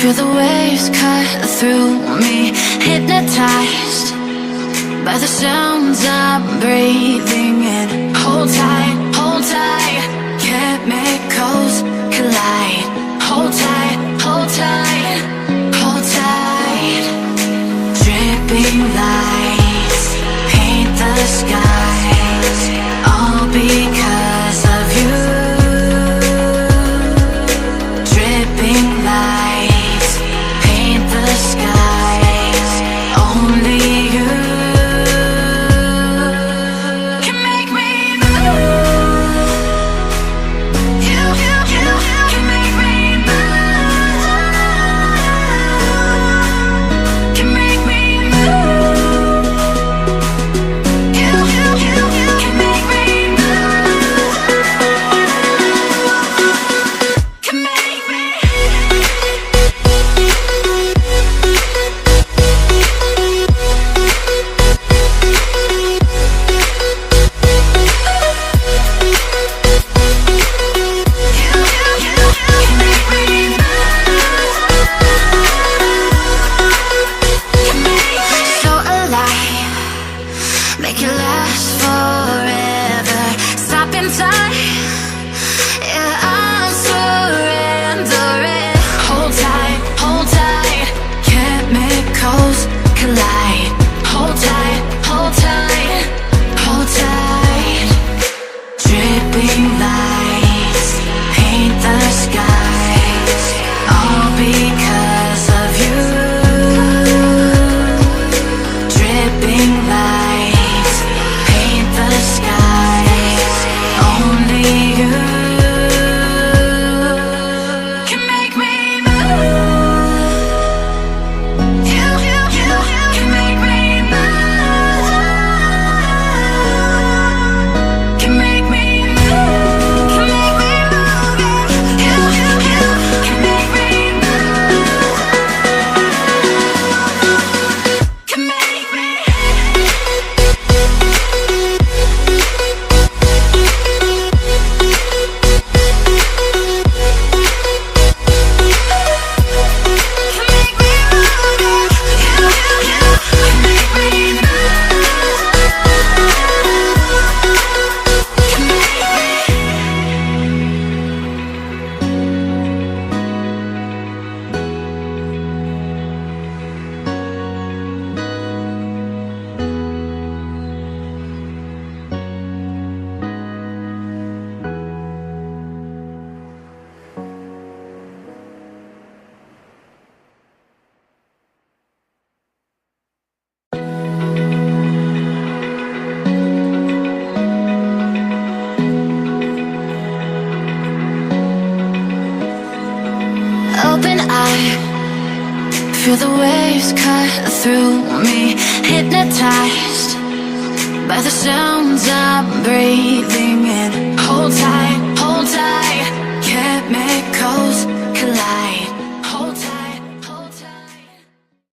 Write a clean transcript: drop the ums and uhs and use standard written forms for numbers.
Feel the waves cut through me, hypnotized by the sounds I'm breathing in. Hold tight, chemicals collide. Hold tight, hold tight, hold tight. Dripping lights paint the skies, all because of you. Dripping lights paint the skies, only you can make me move. You can make me move. Can make me move. You can make me move. Can make me. So alive, make it last forever. Stop in time, yeah, I'm surrendering. Hold tight, chemicals collide. Hold tight, hold tight, hold tight. Dripping lights paint the skies, all because of you. Dripping lights paint the skies, only you can make me move. You can make me move. Can make me move. Can make me move. You can make me move. Can make me. Open eye, feel the waves cut through me, hypnotized by the sounds I'm breathing in. Hold tight, chemicals collide.